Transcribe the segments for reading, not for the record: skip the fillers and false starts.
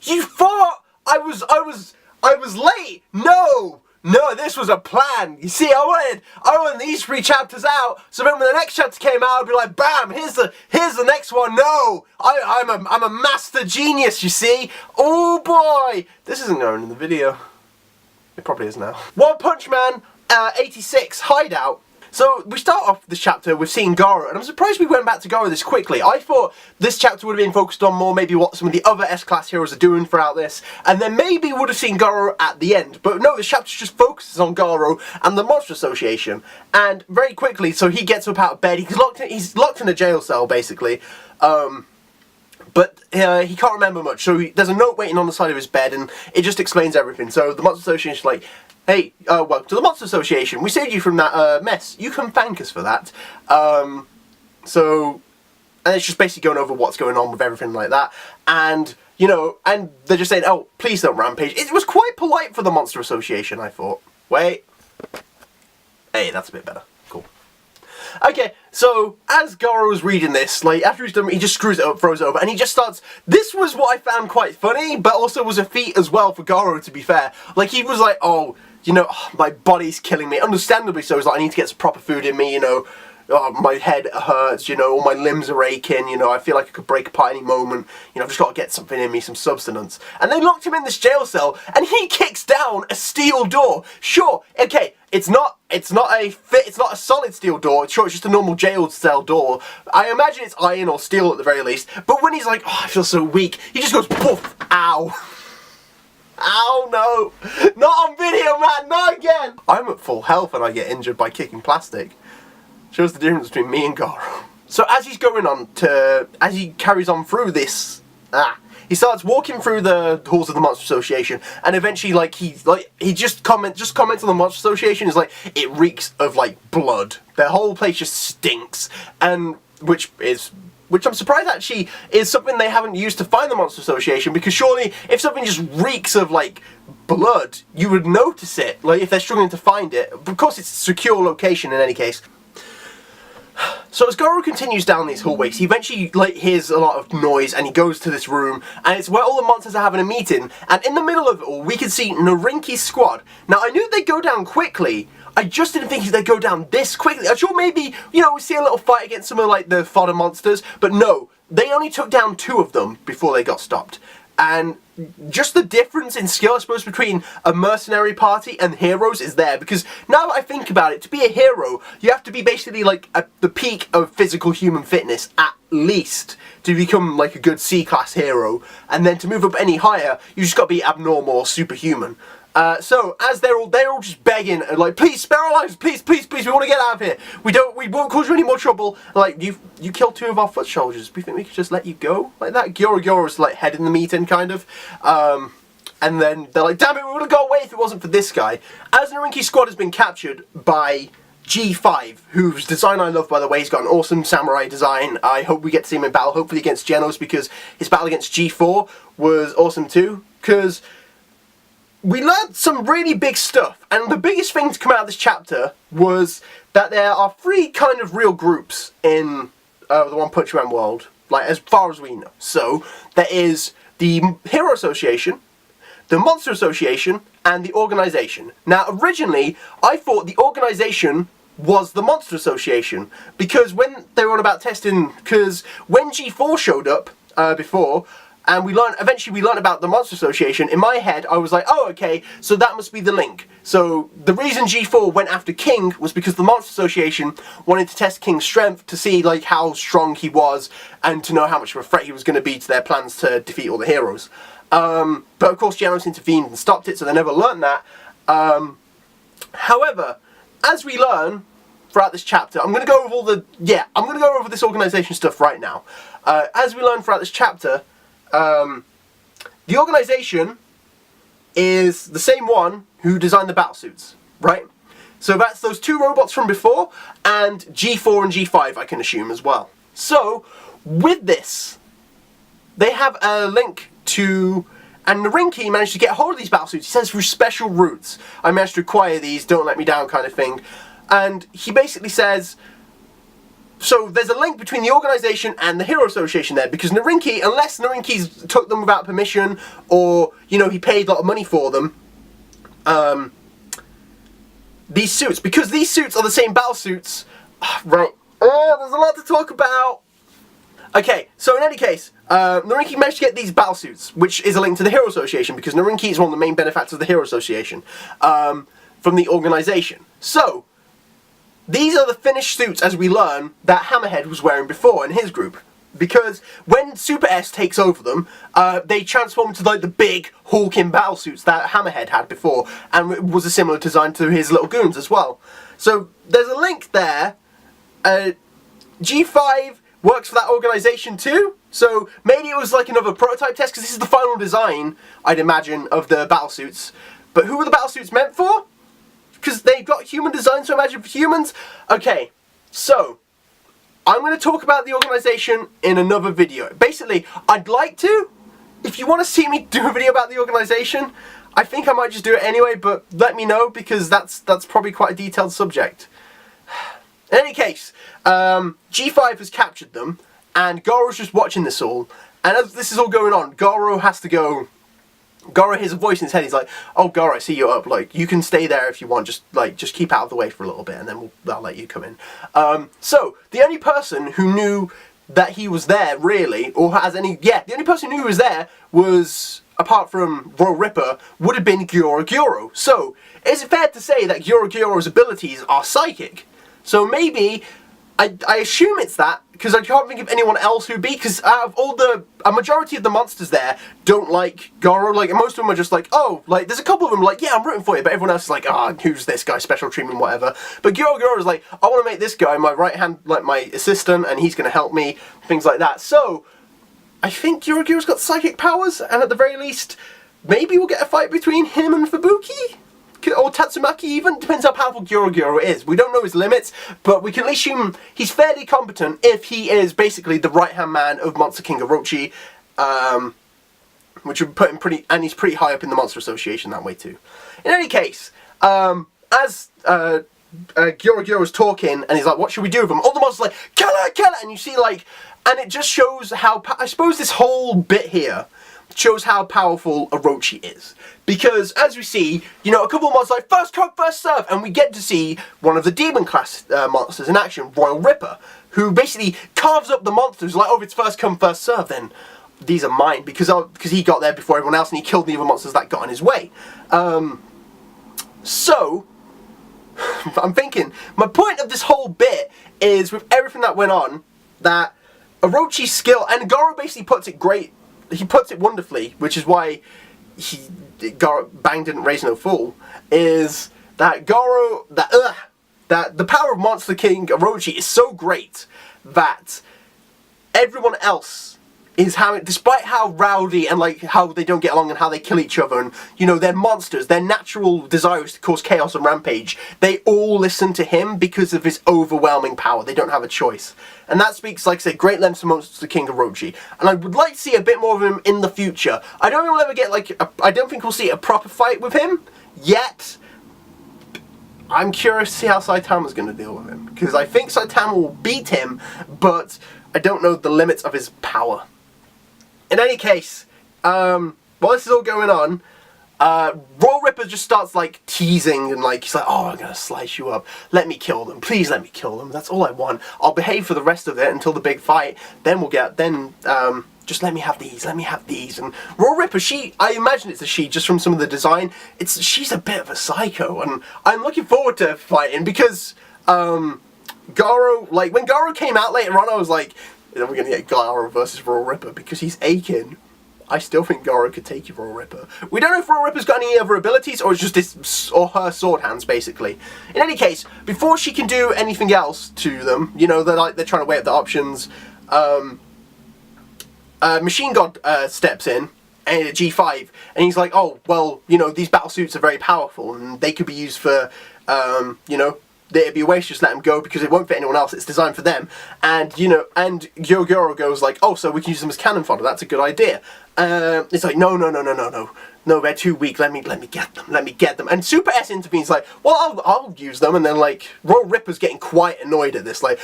You thought I was late? No, this was a plan. You see, I wanted these 3 chapters out, so then when the next chapter came out, I'd be like, bam, here's the next one. No, I'm a master genius, you see. Oh boy, this isn't going in the video. It probably is now. One Punch Man 86 Hideout. So we start off this chapter with seeing Garo, and I'm surprised we went back to Garo this quickly. I thought this chapter would have been focused on more maybe what some of the other S-Class heroes are doing throughout this, and then maybe would have seen Garo at the end. But no, this chapter just focuses on Garo and the Monster Association, and very quickly, so he gets up out of bed, he's locked in a jail cell basically, but he can't remember much, so there's a note waiting on the side of his bed, and it just explains everything. So the Monster Association's like, hey, welcome to the Monster Association. We saved you from that mess. You can thank us for that. And it's just basically going over what's going on with everything like that. And, you know, and they're just saying, oh, please don't rampage. It was quite polite for the Monster Association, I thought. Wait. Hey, that's a bit better. Cool. Okay, so as Garo's reading this, like, after he's done, he just screws it up, throws it over, and he just starts. This was what I found quite funny, but also was a feat as well for Garo, to be fair. Like, he was like, oh, you know, my body's killing me. Understandably so. He's like, I need to get some proper food in me, you know. Oh, my head hurts, you know, all my limbs are aching, you know, I feel like I could break apart any moment, you know, I've just got to get something in me, some substance. And they locked him in this jail cell, and he kicks down a steel door. Sure, okay, it's not a solid steel door, sure, it's just a normal jail cell door. I imagine it's iron or steel at the very least, but when he's like, oh, I feel so weak, he just goes, poof, ow. Ow, no, not on video, man, not again. I'm at full health and I get injured by kicking plastic. Shows the difference between me and Garo. So as he's going on as he carries on through this, he starts walking through the halls of the Monster Association, and eventually, like, he just comments on the Monster Association. Is like, it reeks of like blood. Their whole place just stinks, and which I'm surprised actually is something they haven't used to find the Monster Association, because surely if something just reeks of like blood, you would notice it. Like, if they're struggling to find it. Of course, it's a secure location in any case. So as Garo continues down these hallways, he eventually like hears a lot of noise, and he goes to this room, and it's where all the monsters are having a meeting, and in the middle of it all we can see Narinki's squad. Now I knew they'd go down quickly, I just didn't think they'd go down this quickly. I'm sure maybe, you know, we see a little fight against some of like the fodder monsters, but no, they only took down 2 of them before they got stopped. And just the difference in skill, I suppose, between a mercenary party and heroes is there. Because now that I think about it, to be a hero, you have to be basically like at the peak of physical human fitness, at least, to become like a good C-class hero. And then to move up any higher, you just got to be abnormal or superhuman. So as they're all just begging, like, please spare our lives, please, we want to get out of here. We won't cause you any more trouble. Like, you killed 2 of our foot soldiers. We think we could just let you go like that. Gyora's like heading the meeting, kind of. And then they're like, damn it, we would have got away if it wasn't for this guy. As Narinki's squad has been captured by G5, whose design I love, by the way. He's got an awesome samurai design. I hope we get to see him in battle, hopefully against Genos, because his battle against G4 was awesome too. Because we learned some really big stuff, and the biggest thing to come out of this chapter was that there are 3 kind of real groups in the One Punch Man world, like, as far as we know. So, there is the Hero Association, the Monster Association, and the Organization. Now, originally, I thought the Organization was the Monster Association, because when they were on about testing, because when G4 showed up before, and eventually we learned about the Monster Association, in my head I was like, oh, okay, so that must be the link. So the reason G4 went after King was because the Monster Association wanted to test King's strength to see like how strong he was, and to know how much of a threat he was going to be to their plans to defeat all the heroes. But of course Genos intervened and stopped it, so they never learned that. However, as we learn throughout this chapter, I'm going to go over this organization stuff right now. As we learn throughout this chapter, the organization is the same one who designed the battlesuits, right? So that's those 2 robots from before, and G4 and G5, I can assume, as well. So, with this, they have a link to, and Narinki managed to get a hold of these battlesuits. He says through special routes, I managed to acquire these, don't let me down kind of thing. And he basically says, So there's a link between the organization and the Hero Association there, because Narinki, unless Narinki's took them without permission, or, you know, he paid a lot of money for them, these suits, because these suits are the same battle suits, right, there's a lot to talk about. Okay, so in any case, Narinki managed to get these battle suits, which is a link to the Hero Association, because Narinki is one of the main benefactors of the Hero Association, from the organization. So, these are the finished suits, as we learn, that Hammerhead was wearing before in his group. Because when Super S takes over them, they transform into like the big hulking battle suits that Hammerhead had before, and it was a similar design to his little goons as well. So there's a link there. G5 works for that organization too, so maybe it was like another prototype test, because this is the final design, I'd imagine, of the battle suits. But who were the battle suits meant for? Because they've got human design, so imagine for humans. Okay, so I'm going to talk about the organization in another video. Basically, I'd like to, if you want to see me do a video about the organization, I think I might just do it anyway, but let me know, because that's probably quite a detailed subject. In any case, G5 has captured them, and Goro's just watching this all, and as this is all going on, Goro has to go. Goro hears a voice in his head. He's like, "Oh, Goro, I see you up. Like, you can stay there if you want. Just keep out of the way for a little bit, and then I'll let you come in." So the only person who knew that he was there, really, or has any, the only person who knew he was there was, apart from Royal Ripper, would have been Gyoro. So is it fair to say that Gyoro's abilities are psychic? So maybe, I assume it's that, because I can't think of anyone else who'd be, because out of all a majority of the monsters there don't like Goro. Like, most of them are just like, oh, like, there's a couple of them like, yeah, I'm rooting for you, but everyone else is like, who's this guy, special treatment, whatever. But Gyoro is like, I want to make this guy my right hand, like, my assistant, and he's going to help me, things like that. So, I think Gyoro's got psychic powers, and at the very least, maybe we'll get a fight between him and Fubuki? Or Tatsumaki even, depends how powerful Gyoro is. We don't know his limits, but we can at least assume he's fairly competent if he is basically the right-hand man of Monster King Orochi, which would put him and he's pretty high up in the Monster Association that way too. In any case, as Gyoro is talking, and he's like, what should we do with him? All the monsters are like, kill her, and you see like, and it just shows how, I suppose this whole bit here shows how powerful Orochi is. Because, as we see, you know, a couple of monsters like, first come, first serve, and we get to see one of the demon class monsters in action, Royal Ripper, who basically carves up the monsters, like, oh, if it's first come, first serve, then these are mine, because he got there before everyone else, and he killed the other monsters that got in his way. So, I'm thinking, my point of this whole bit is, with everything that went on, that Orochi's skill, and Goro basically puts it great, he puts it wonderfully, which is why Bang didn't raise no fool, is that that the power of Monster King Orochi is so great that everyone else is having, despite how rowdy and like how they don't get along and how they kill each other, and you know, they're monsters, their natural desire is to cause chaos and rampage, they all listen to him because of his overwhelming power. They don't have a choice. And that speaks, like I said, great lengths for Monster King Orochi. And I would like to see a bit more of him in the future. I don't think we'll ever get like, I don't think we'll see a proper fight with him yet. I'm curious to see how Saitama's going to deal with him, because I think Saitama will beat him, but I don't know the limits of his power. In any case, while this is all going on, Royal Ripper just starts like teasing and like, he's like, oh, I'm gonna slice you up, let me kill them, please let me kill them, that's all I want, I'll behave for the rest of it until the big fight, then just let me have these, and Royal Ripper, I imagine it's a she, just from some of the design, she's a bit of a psycho, and I'm looking forward to fighting, because, Goro, like, when Goro came out later on, I was like, we're gonna get Goro versus Royal Ripper, because he's aching. I still think Goro could take you, Royal Ripper. We don't know if Royal Ripper's got any other abilities, or it's just his, or her sword hands, basically. In any case, before she can do anything else to them, you know, they're trying to weigh up the options, Machine God steps in, and G5, and he's like, oh, well, you know, these battle suits are very powerful, and they could be used for, you know, it'd be a waste to just let them go because it won't fit anyone else, it's designed for them. And, you know, and Gyoro goes like, oh, so we can use them as cannon fodder, that's a good idea. It's like, no, they're too weak, let me get them. And Super S intervenes like, well, I'll use them, and then like, Royal Ripper's getting quite annoyed at this, like,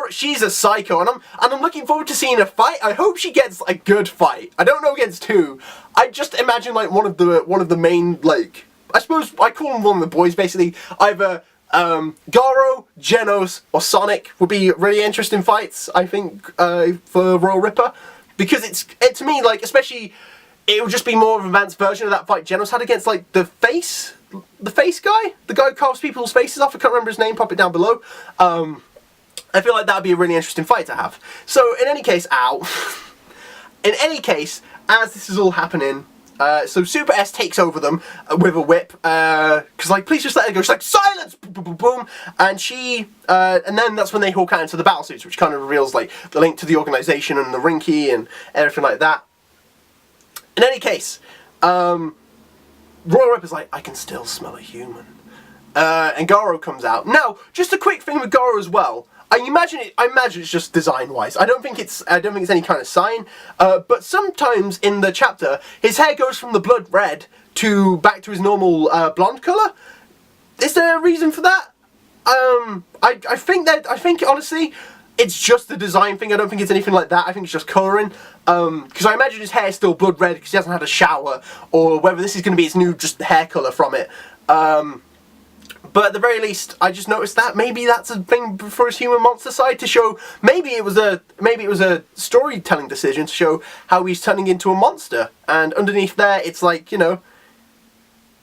she's a psycho, and I'm looking forward to seeing a fight. I hope she gets a good fight. I don't know against who. I just imagine like one of the main, like, I suppose I call them one of the boys basically. Either Garo, Genos, or Sonic would be really interesting fights, I think, for Royal Ripper, because it's to me, like, especially it would just be more of an advanced version of that fight Genos had against like the face guy, the guy who carves people's faces off. I can't remember his name. Pop it down below. I feel like that would be a really interesting fight to have. So in any case, in any case, as this is all happening, so Super S takes over them with a whip, because like, please just let her go. She's like, silence, boom, boom, boom, boom. And she, and then that's when they hawk out into the battle suits, which kind of reveals like the link to the organization and the Rinky and everything like that. In any case, Royal Ripper's like, I can still smell a human. And Garo comes out. Now, just a quick thing with Garo as well. I imagine it's just design-wise. I don't think it's any kind of sign. But sometimes in the chapter, his hair goes from the blood red back to his normal blonde color. Is there a reason for that? I think honestly, it's just a design thing. I don't think it's anything like that. I think it's just coloring. Because I imagine his hair is still blood red because he hasn't had a shower, or whether this is going to be his new just hair color from it. But at the very least, I just noticed that maybe that's a thing for his human monster side to show. Maybe it was a storytelling decision to show how he's turning into a monster. And underneath there, it's like, you know,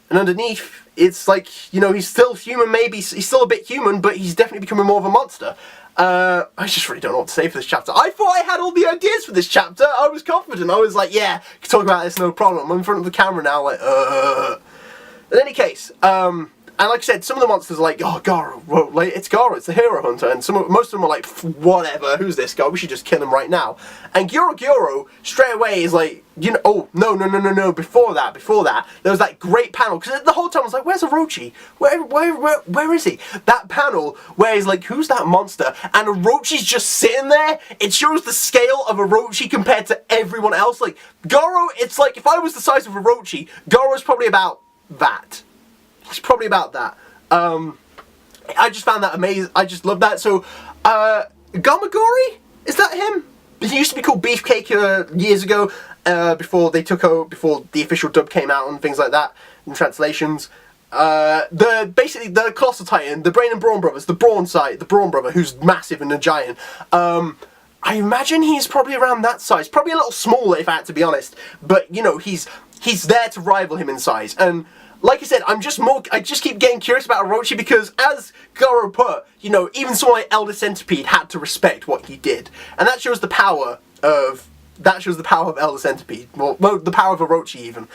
and underneath it's like, you know, he's still human. Maybe he's still a bit human, but he's definitely becoming more of a monster. I just really don't know what to say for this chapter. I thought I had all the ideas for this chapter. I was confident. I was like, yeah, I can talk about this, no problem. I'm in front of the camera now, like, In any case, and like I said, some of the monsters are like, oh, Garo, well, like, it's Garo, it's the hero hunter, and most of them are like, whatever, who's this guy? We should just kill him right now. And Gyoro straight away is like, you know, oh, no, before that, there was that great panel, because the whole time I was like, where's Orochi? Where is he? That panel where he's like, who's that monster? And Orochi's just sitting there. It shows the scale of Orochi compared to everyone else. Like, Garo, it's like, if I was the size of Orochi, Garo's probably about that. He's probably about that. I just found that amazing. I just love that. So, Gamagori? Is that him? He used to be called Beefcake years ago, before they took over, before the official dub came out and things like that, in translations. Basically the Colossal Titan, the Brain and Brawn brothers, the Brawn brother, who's massive and a giant. I imagine he's probably around that size. Probably a little smaller, if I had to be honest. But, you know, he's there to rival him in size. And like I said, I just keep getting curious about Orochi because, as Garo put, you know, even someone like Elder Centipede had to respect what he did, and that shows the power of Elder Centipede, well, the power of Orochi even.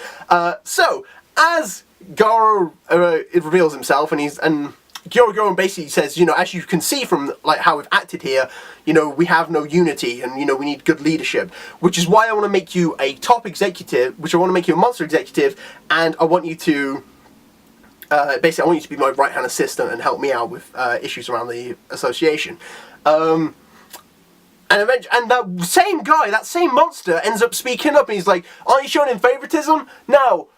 So as Garo it reveals himself, and Gyoro basically says, you know, as you can see from like how we've acted here, you know, we have no unity, and you know, we need good leadership, which is why I want to make you a top executive, which I want to make you a monster executive, and I want you to basically, I want you to be my right-hand assistant and help me out with issues around the association. And that same guy, that same monster, ends up speaking up, and he's like, aren't you showing him favoritism? No.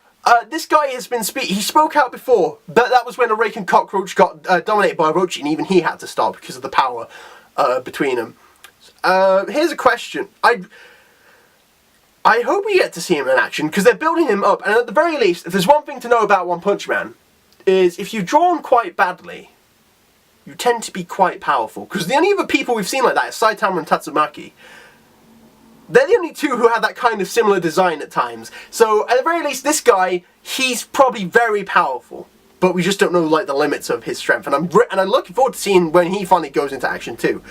This guy has been he spoke out before, but that was when Arakan Cockroach got dominated by Orochi, and even he had to stop because of the power between them. Here's a question. I hope we get to see him in action, because they're building him up, and at the very least, if there's one thing to know about One Punch Man, is if you've drawn quite badly, you tend to be quite powerful. Because the only other people we've seen like that is Saitama and Tatsumaki. They're the only two who have that kind of similar design at times. So, at the very least, this guy, he's probably very powerful. But we just don't know, like, the limits of his strength. And I'm looking forward to seeing when he finally goes into action, too.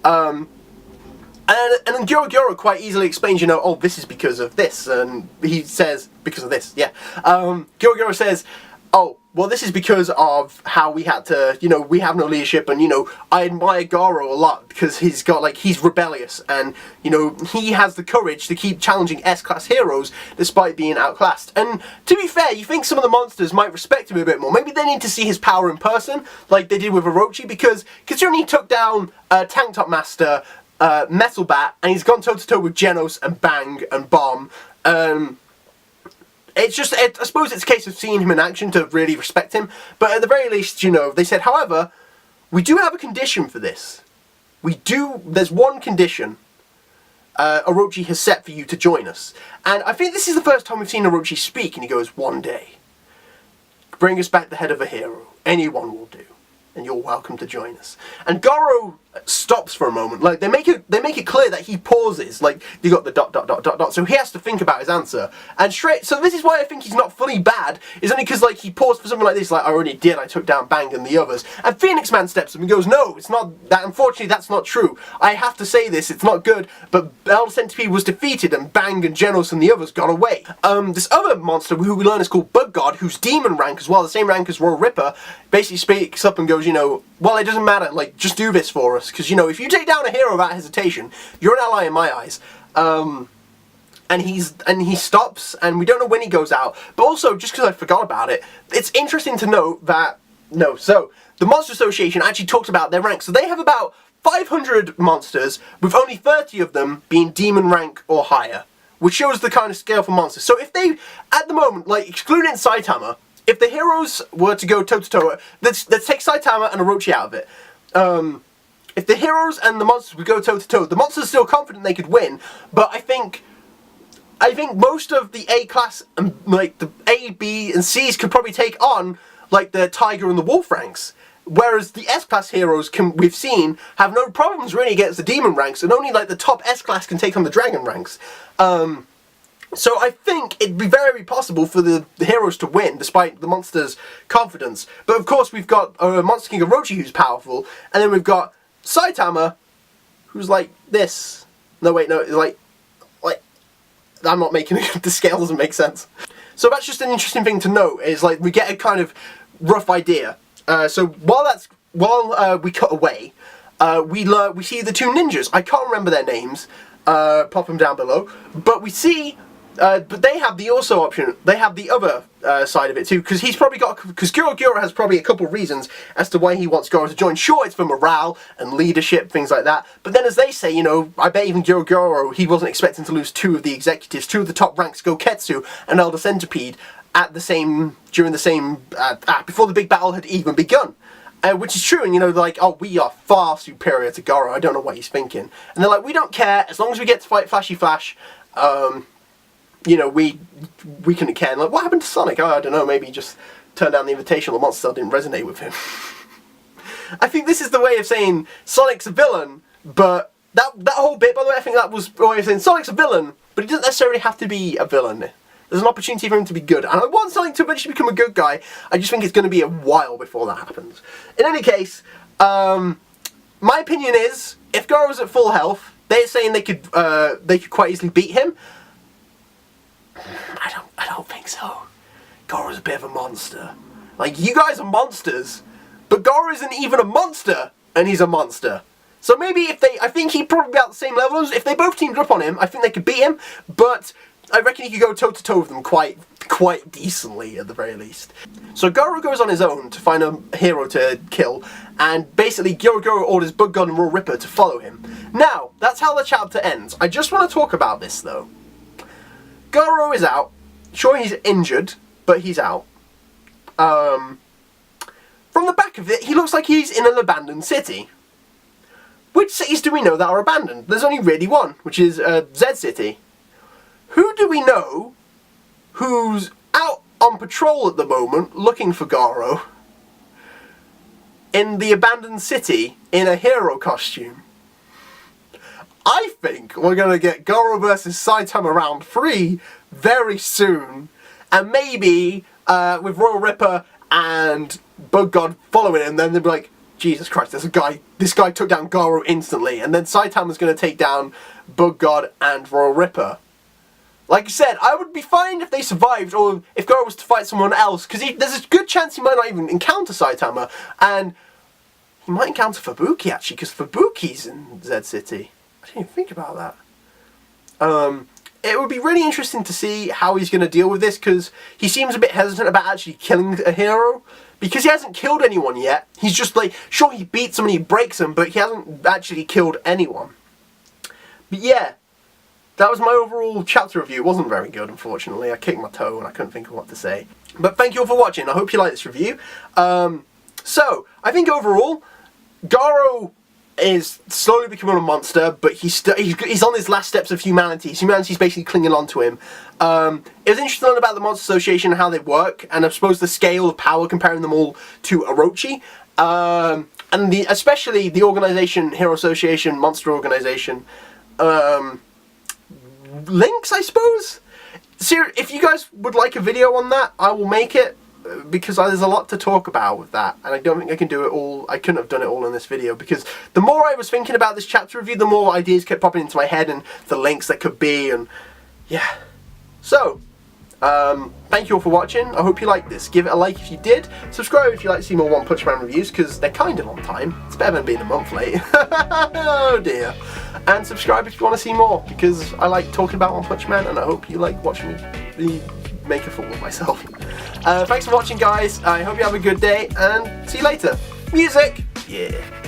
And then Gyoro quite easily explains, you know, oh, this is because of this. And he says, because of this, yeah. Gyoro says, oh, well, this is because of how we had to, you know, we have no leadership, and, you know, I admire Garo a lot because he's rebellious, and, you know, he has the courage to keep challenging S-class heroes despite being outclassed. And to be fair, you think some of the monsters might respect him a bit more. Maybe they need to see his power in person, like they did with Orochi, because considering he took down Tank Top Master, Metal Bat, and he's gone toe-to-toe with Genos and Bang and Bomb, it's just, I suppose it's a case of seeing him in action to really respect him. But at the very least, you know, they said, however, we do have a condition for this. there's one condition Orochi has set for you to join us. And I think this is the first time we've seen Orochi speak, and he goes, "One day, bring us back the head of a hero. Anyone will do. And you're welcome to join us." And Goro stops for a moment. Like, they make it clear that he pauses. Like, you got the ... So he has to think about his answer. And so this is why I think he's not fully bad, is only because, like, he paused for something like this, like, "I already did, I took down Bang and the others." And Phoenix Man steps up and goes, "No, it's not that, unfortunately that's not true. I have to say this, it's not good, but Elder Centipede was defeated and Bang and Genos and the others got away." This other monster who we learn is called Bug God, who's demon rank as well, the same rank as Royal Ripper, basically speaks up and goes, you know, "Well, it doesn't matter, like, just do this for us, because, you know, if you take down a hero without hesitation, you're an ally in my eyes." And he stops, and we don't know when he goes out, but also, just because I forgot about it, it's interesting to note that, so, the Monster Association actually talks about their ranks, so they have about 500 monsters, with only 30 of them being demon rank or higher, which shows the kind of scale for monsters. So if they, at the moment, like, excluding Saitama, if the heroes were to go toe-to-toe, let's take Saitama and Orochi out of it. If the heroes and the monsters would go toe-to-toe, the monsters are still confident they could win, but I think most of the A-class, like, the A, B, and C's could probably take on, like, the Tiger and the Wolf ranks. Whereas the S-class heroes, we've seen, have no problems really against the demon ranks, and only, like, the top S-class can take on the dragon ranks. So I think it'd be very possible for the heroes to win, despite the monsters' confidence. But of course we've got Monster King Orochi, who's powerful, and then we've got Saitama, who's like this. No, wait, no, like, I'm not making it, the scale doesn't make sense. So that's just an interesting thing to note, is like, we get a kind of rough idea. So while we cut away, we see the two ninjas. I can't remember their names, pop them down below, but we see, but they have the also option, they have the other side of it too, because Goro has probably a couple of reasons as to why he wants Goro to join. Sure, it's for morale and leadership, things like that, but then as they say, you know, I bet even Goro, he wasn't expecting to lose two of the executives, two of the top ranks, Goketsu and Elder Centipede, before the big battle had even begun. Which is true, and you know, like, "Oh, we are far superior to Goro, I don't know what he's thinking." And they're like, "We don't care, as long as we get to fight Flashy Flash, you know, we couldn't care." And like, what happened to Sonic? Oh, I don't know, maybe he just turned down the invitation, the monster didn't resonate with him. I think this is the way of saying Sonic's a villain, but that whole bit, by the way, I think that was the way of saying Sonic's a villain, but he doesn't necessarily have to be a villain. There's an opportunity for him to be good, and I want Sonic to eventually become a good guy. I just think it's going to be a while before that happens. In any case, my opinion is, if Goro was at full health, they're saying they could quite easily beat him. I don't think so. Goro's a bit of a monster. Like, you guys are monsters, but Goro isn't even a monster, and he's a monster. So maybe I think he'd probably be at the same level. If they both teamed up on him, I think they could beat him, but I reckon he could go toe-to-toe with them quite decently, at the very least. So Goro goes on his own to find a hero to kill, and basically Goro orders Bug God and Royal Ripper to follow him. Now, that's how the chapter ends. I just want to talk about this, though. Goro is out. Sure, he's injured, but he's out. From the back of it, he looks like he's in an abandoned city. Which cities do we know that are abandoned? There's only really one, which is Zed City. Who do we know who's out on patrol at the moment looking for Goro in the abandoned city in a hero costume? I think we're going to get Goro versus Saitama round 3 very soon, and maybe with Royal Ripper and Bug God following him, then they'll be like, Jesus Christ, this guy took down Goro instantly, and then Saitama's going to take down Bug God and Royal Ripper. Like I said, I would be fine if they survived, or if Goro was to fight someone else, because there's a good chance he might not even encounter Saitama, and he might encounter Fubuki, actually, because Fubuki's in Zed City. I didn't even think about that. It would be really interesting to see how he's going to deal with this, because he seems a bit hesitant about actually killing a hero, because he hasn't killed anyone yet. He's just like, sure, he beats them and he breaks them, but he hasn't actually killed anyone. But yeah. That was my overall chapter review. It wasn't very good, unfortunately. I kicked my toe and I couldn't think of what to say. But thank you all for watching. I hope you like this review. So, I think overall, Goro is slowly becoming a monster, but he's on his last steps of humanity. Humanity's basically clinging on to him. It was interesting to learn about the Monster Association and how they work, and I suppose the scale of power comparing them all to Orochi. And especially the organization, Hero Association, Monster Organization. Links, I suppose? If you guys would like a video on that, I will make it, because there's a lot to talk about with that, and I don't think I can do it all. I couldn't have done it all in this video, because the more I was thinking about this chapter review, the more ideas kept popping into my head and the links that could be, and yeah. So, thank you all for watching. I hope you liked this. Give it a like if you did. Subscribe if you like to see more One Punch Man reviews, because they're kind of on time. It's better than being a month late. Oh dear. And subscribe if you want to see more, because I like talking about One Punch Man, and I hope you like watching me make a fool of myself. Thanks for watching, guys. I hope you have a good day, and see you later. Music! Yeah.